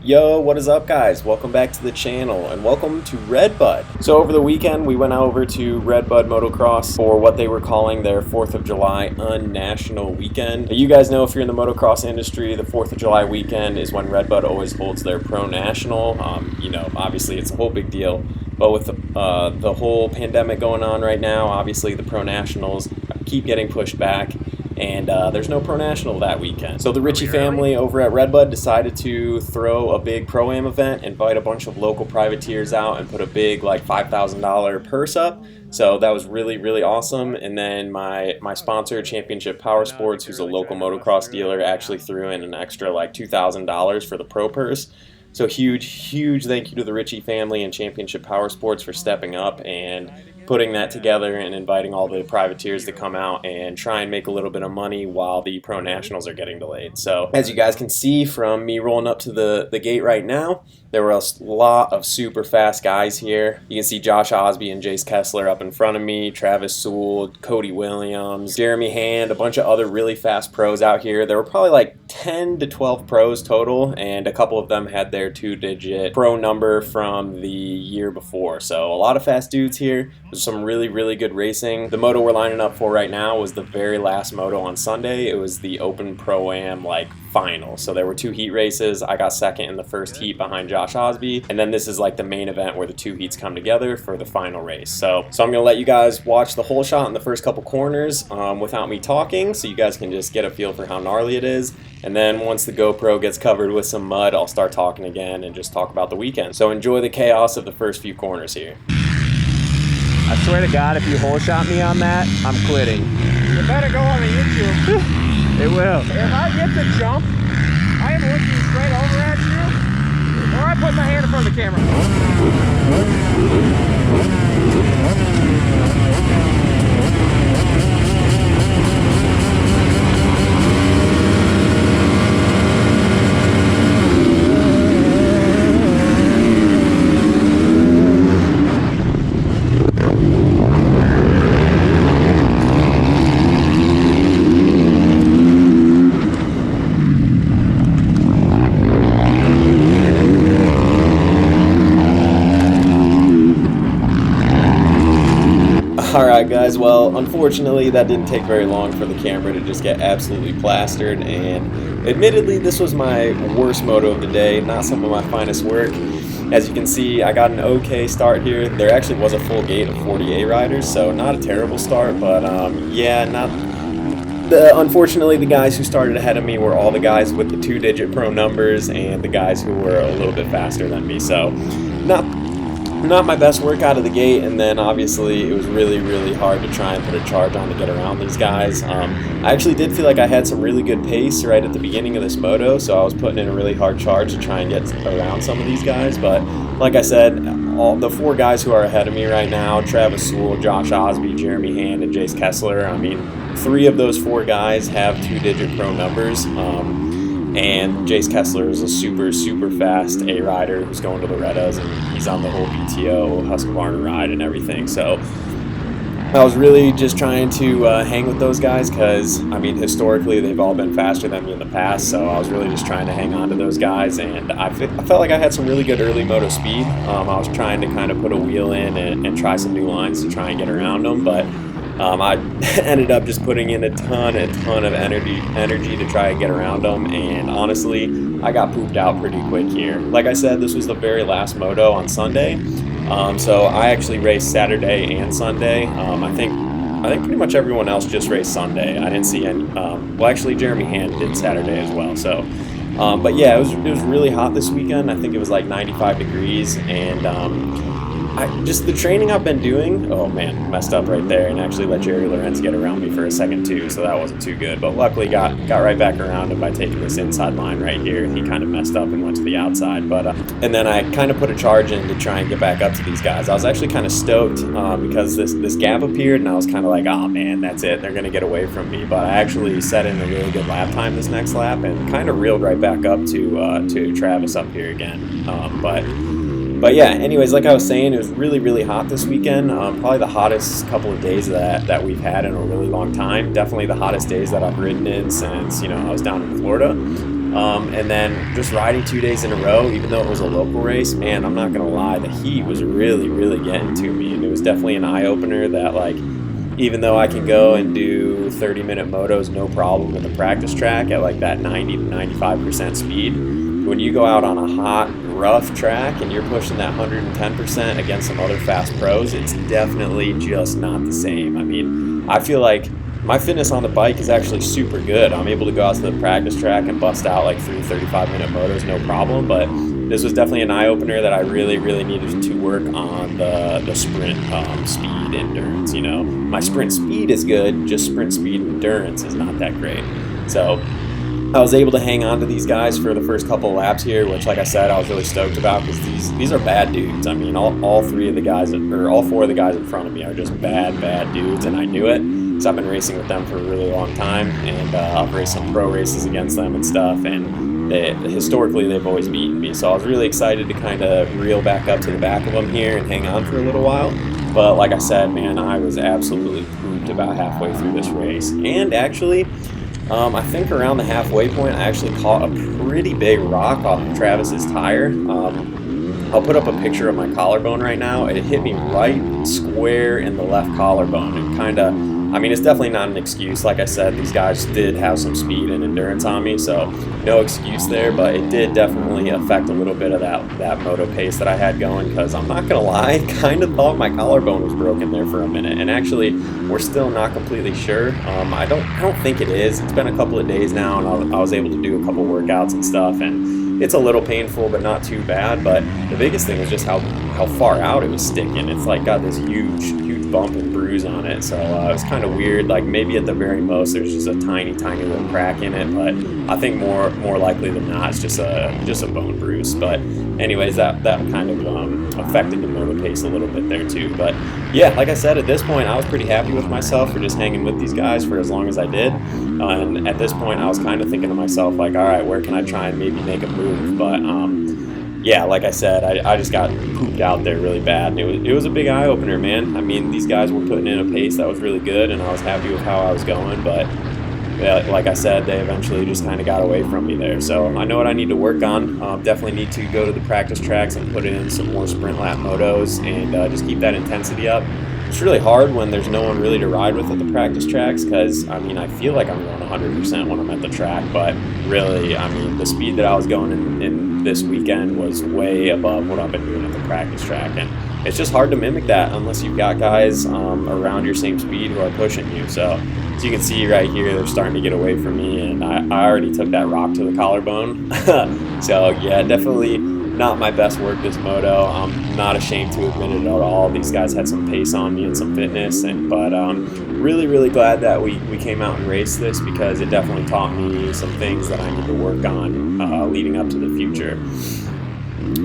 Yo, what is up guys? Welcome back to the channel and welcome to Redbud. So over the weekend we went over to Redbud Motocross for what they were calling their 4th of July Unnational Weekend. You guys know if you're in the motocross industry, the 4th of July weekend is when Redbud always holds their Pro National. Obviously it's a whole big deal, but with the whole pandemic going on right now, obviously the Pro Nationals keep getting pushed back. And there's no Pro National that weekend. So the Ritchie family over at Redbud decided to throw a big Pro-Am event, invite a bunch of local privateers out and put a big like $5,000 purse up. So that was really, really awesome. And then my sponsor, Championship Power Sports, who's a local motocross dealer, actually threw in an extra like $2,000 for the Pro purse. So huge thank you to the Ritchie family and Championship Power Sports for stepping up and putting that together and inviting all the privateers to come out and try and make a little bit of money while the Pro Nationals are getting delayed. So as you guys can see from me rolling up to the gate right now, there were a lot of super fast guys here. You can see Josh Osby and Jace Kessler up in front of me, Travis Sewell, Cody Williams, Jeremy Hand, a bunch of other really fast pros out here. There were probably like 10 to 12 pros total, and a couple of them had their 2-digit pro number from the year before. So a lot of fast dudes here. There's some really good racing. The moto we're lining up for right now was the very last moto on Sunday. It was the Open Pro-Am like final. So there were 2 heat races. I got second in the first heat behind Josh Osby, and then this is like the main event where the 2 heats come together for the final race. So I'm gonna let you guys watch the whole shot in the first couple corners without me talking, so you guys can just get a feel for how gnarly it is. And then once the GoPro gets covered with some mud, I'll start talking again and just talk about the weekend. So enjoy the chaos of the first few corners here. I swear to God, if you hole shot me on that, I'm quitting. You better go on the YouTube. It will. If I get the jump, I am looking straight over at you, or I put my hand in front of the camera. Alright guys, well unfortunately that didn't take very long for the camera to just get absolutely plastered, and admittedly this was my worst moto of the day, not some of my finest work. As you can see, I got an okay start here. There actually was a full gate of 40 A riders, so not a terrible start, but unfortunately the guys who started ahead of me were all the guys with the 2-digit pro numbers and the guys who were a little bit faster than me, so not my best work out of the gate. And then obviously it was really hard to try and put a charge on to get around these guys. I actually did feel like I had some really good pace right at the beginning of this moto, so I was putting in a really hard charge to try and get around some of these guys. But like I said, all the 4 guys who are ahead of me right now, Travis Sewell, Josh Osby, Jeremy Hand, and Jace Kessler, I mean 3 of those 4 guys have 2-digit pro numbers. And Jace Kessler is a super fast A rider who's going to Loretta's, and he's on the whole BTO Husqvarna ride and everything. So I was really just trying to hang with those guys because, I mean, historically they've all been faster than me in the past, so I was really just trying to hang on to those guys, and I felt like I had some really good early moto speed. I was trying to kind of put a wheel in and try some new lines to try and get around them, but I ended up just putting in a ton of energy to try and get around them, and honestly, I got pooped out pretty quick here. Like I said, this was the very last moto on Sunday, so I actually raced Saturday and Sunday. I think pretty much everyone else just raced Sunday. I didn't see any. Well, actually, Jeremy Hand did Saturday as well. So, but yeah, it was really hot this weekend. I think it was like 95 degrees, and just the training I've been doing, oh man, messed up right there, and actually let Jerry Lorenz get around me for a second too, so that wasn't too good, but luckily got right back around him by taking this inside line right here. He kind of messed up and went to the outside, but and then I kind of put a charge in to try and get back up to these guys. I was actually kind of stoked because this gap appeared, and I was kind of like, oh man, that's it, they're gonna get away from me, but I actually set in a really good lap time this next lap and kind of reeled right back up to Travis up here again, But yeah, anyways, like I was saying, it was really hot this weekend. Probably the hottest couple of days that we've had in a really long time. Definitely the hottest days that I've ridden in since, I was down in Florida. And then just riding 2 days in a row, even though it was a local race, man, I'm not gonna lie, the heat was really, really getting to me, and it was definitely an eye-opener that, like, even though I can go and do 30-minute motos no problem at the practice track at like that 90 to 95% speed, when you go out on a hot, rough track and you're pushing that 110% against some other fast pros, it's definitely just not the same. I mean, I feel like my fitness on the bike is actually super good. I'm able to go out to the practice track and bust out like 3 35-minute motos no problem, but this was definitely an eye-opener that I really, really needed to work on the sprint speed endurance. You know, my sprint speed is good, just sprint speed endurance is not that great. So I was able to hang on to these guys for the first couple of laps here, which, like I said, I was really stoked about because these are bad dudes. I mean, all 3 of the guys, or all 4 of the guys in front of me are just bad dudes, and I knew it because I've been racing with them for a really long time, and I've raced some pro races against them and stuff, and historically they've always beaten me. So I was really excited to kind of reel back up to the back of them here and hang on for a little while. But like I said, man, I was absolutely pooped about halfway through this race, and actually, I think around the halfway point, I actually caught a pretty big rock off of Travis's tire. I'll put up a picture of my collarbone right now. It hit me right square in the left collarbone. It kind of, I mean, it's definitely not an excuse. Like I said, these guys did have some speed and endurance on me, so no excuse there, but it did definitely affect a little bit of that moto pace that I had going, because I'm not going to lie, I kind of thought my collarbone was broken there for a minute, and actually, we're still not completely sure. I don't think it is. It's been a couple of days now, and I was able to do a couple workouts and stuff, and it's a little painful, but not too bad. But the biggest thing was just how far out it was sticking. It's like got this huge bump and bruise on it, so it was kind of weird. Like maybe at the very most there's just a tiny little crack in it, but I think more likely than not it's just a bone bruise. But anyways, that kind of affected the moto pace a little bit there too. But yeah, like I said, at this point I was pretty happy with myself for just hanging with these guys for as long as I did, and at this point I was kind of thinking to myself, like, all right, where can I try and maybe make a move? But yeah, like I said, I just got pooped out there really bad, and it was a big eye-opener, man. I mean, these guys were putting in a pace that was really good, and I was happy with how I was going, but yeah, like I said, they eventually just kind of got away from me there. So I know what I need to work on. Definitely need to go to the practice tracks and put in some more sprint lap motos and just keep that intensity up. It's really hard when there's no one really to ride with at the practice tracks, because, I mean, I feel like I'm going 100% when I'm at the track, but really, I mean, the speed that I was going in this weekend was way above what I've been doing at the practice track, and it's just hard to mimic that unless you've got guys around your same speed who are pushing you. So as you can see right here, they're starting to get away from me, and I already took that rock to the collarbone. So yeah, definitely not my best work this moto. I'm not ashamed to admit it at all. These guys had some pace on me and some fitness, but really glad that we came out and raced this, because it definitely taught me some things that I need to work on leading up to the future.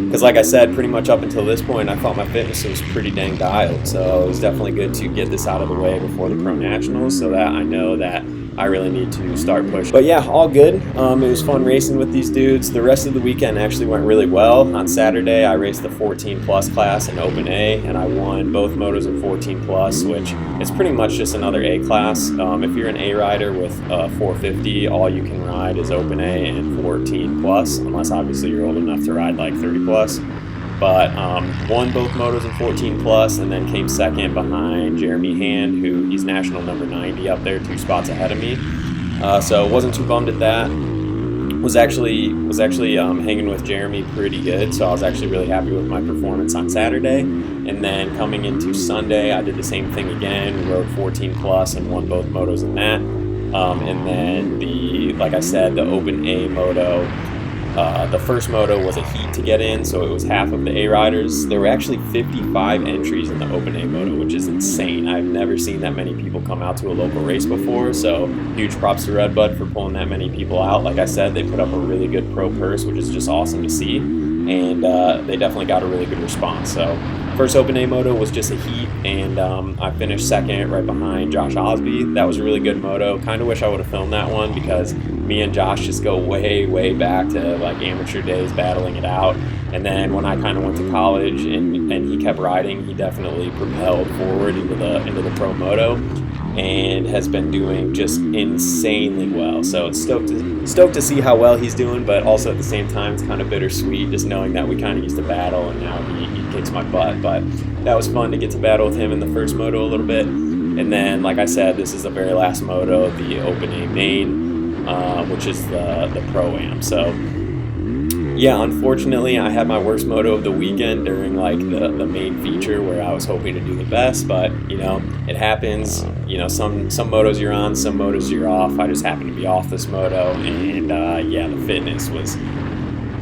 Because like I said, pretty much up until this point, I thought my fitness was pretty dang dialed. So it was definitely good to get this out of the way before the Pro Nationals, so that I know that I really need to start pushing. But yeah, all good. It was fun racing with these dudes. The rest of the weekend actually went really well. On Saturday, I raced the 14 plus class in Open A, and I won both motos in 14 plus, which is pretty much just another A class. If you're an A rider with 450, all you can ride is Open A and 14 plus, unless obviously you're old enough to ride like 30 plus. But won both motos in 14 plus, and then came second behind Jeremy Hand, who he's national number 90 up there, 2 spots ahead of me. So wasn't too bummed at that. Was actually hanging with Jeremy pretty good, so I was actually really happy with my performance on Saturday. And then coming into Sunday, I did the same thing again, rode 14 plus and won both motos in that. And then like I said, the Open A moto. The first moto was a heat to get in, so it was half of the A riders. There were actually 55 entries in the Open A moto, which is insane. I've never seen that many people come out to a local race before, so huge props to Redbud for pulling that many people out. Like I said, they put up a really good pro purse, which is just awesome to see, and they definitely got a really good response. So first Open A moto was just a heat, and I finished second right behind Josh Osby. That was a really good moto. Kind of wish I would have filmed that one, because me and Josh just go way back to like amateur days battling it out. And then when I kind of went to college and he kept riding, he definitely propelled forward into the pro moto. and has been doing just insanely well. So it's stoked to see how well he's doing, but also at the same time it's kind of bittersweet just knowing that we kind of used to battle and now he kicks my butt. But that was fun to get to battle with him in the first moto a little bit. And then, like I said, this is the very last moto, the opening main, which is the Pro-Am. So yeah, unfortunately, I had my worst moto of the weekend during like the main feature where I was hoping to do the best, but you know, it happens. You know, some motos you're on, some motos you're off. I just happened to be off this moto, and yeah, the fitness was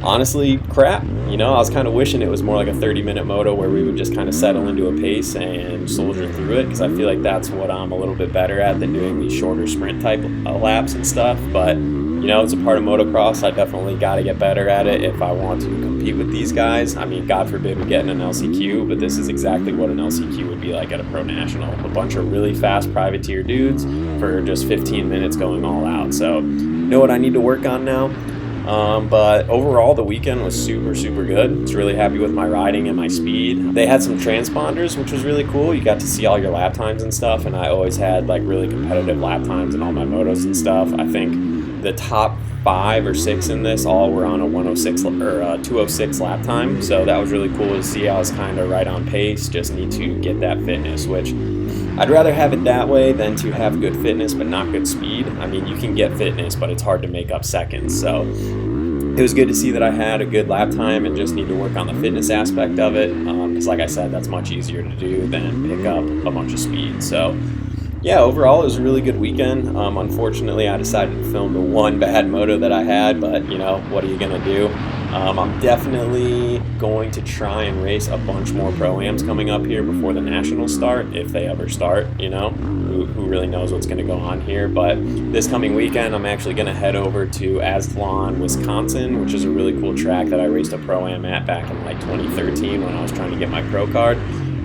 honestly crap. You know, I was kind of wishing it was more like a 30-minute moto where we would just kind of settle into a pace and soldier through it, because I feel like that's what I'm a little bit better at than doing these shorter sprint type laps and stuff. But you know, it's a part of motocross. I definitely got to get better at it if I want to compete with these guys. I mean, God forbid we get in an LCQ, but this is exactly what an LCQ would be like at a Pro National. A bunch of really fast privateer dudes for just 15 minutes going all out. So, know what I need to work on now. But overall, the weekend was super good. I was really happy with my riding and my speed. They had some transponders, which was really cool. You got to see all your lap times and stuff, and I always had like really competitive lap times in all my motos and stuff. I think the top 5 or 6 in this all were on a 106 or a 206 lap time, so that was really cool to see. I was kind of right on pace. Just need to get that fitness, which I'd rather have it that way than to have good fitness but not good speed. I mean, you can get fitness, but it's hard to make up seconds. So it was good to see that I had a good lap time and just need to work on the fitness aspect of it, because like I said, that's much easier to do than pick up a bunch of speed. So yeah, overall it was a really good weekend. Unfortunately, I decided to film the one bad moto that I had, but you know, what are you gonna do? I'm definitely going to try and race a bunch more Pro-Ams coming up here before the Nationals start, if they ever start. You know, who really knows what's gonna go on here. But this coming weekend, I'm actually gonna head over to Ascalon, Wisconsin, which is a really cool track that I raced a Pro-Am at back in like 2013 when I was trying to get my pro card.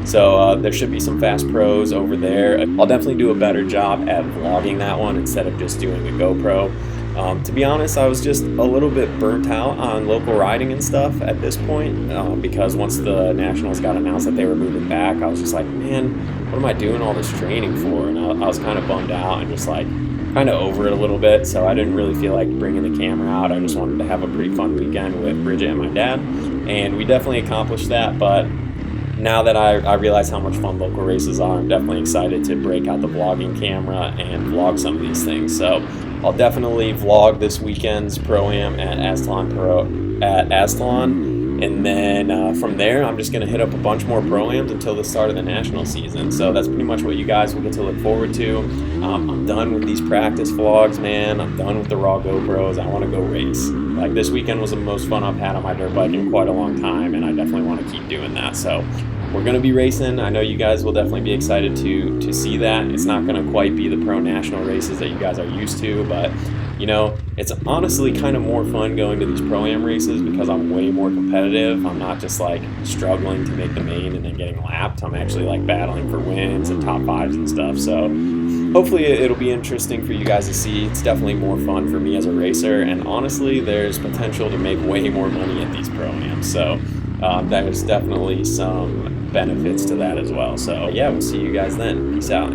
So there should be some fast pros over there. I'll definitely do a better job at vlogging that one instead of just doing a GoPro. To be honest, I was just a little bit burnt out on local riding and stuff at this point, because once the Nationals got announced that they were moving back, I was just like, man, what am I doing all this training for? And I was kind of bummed out and just like kind of over it a little bit, so I didn't really feel like bringing the camera out. I just wanted to have a pretty fun weekend with Bridget and my dad, and we definitely accomplished that. But now that I realize how much fun local races are, I'm definitely excited to break out the vlogging camera and vlog some of these things. So I'll definitely vlog this weekend's Pro-Am at Ascalon, and then from there I'm just going to hit up a bunch more Pro-Ams until the start of the national season. So that's pretty much what you guys will get to look forward to. I'm done with these practice vlogs, man. I'm done with the raw GoPros. I want to go race. Like, this weekend was the most fun I've had on my dirt bike in quite a long time, and I definitely want to keep doing that. So we're going to be racing. I know you guys will definitely be excited to see that. It's not going to quite be the pro national races that you guys are used to, but you know, it's honestly kind of more fun going to these Pro-Am races because I'm way more competitive. I'm not just like struggling to make the main and then getting lapped. I'm actually like battling for wins and top 5s and stuff. So hopefully it'll be interesting for you guys to see. It's definitely more fun for me as a racer, and honestly, there's potential to make way more money at these Pro-Ams. So there's definitely some benefits to that as well. So yeah, we'll see you guys then. Peace out.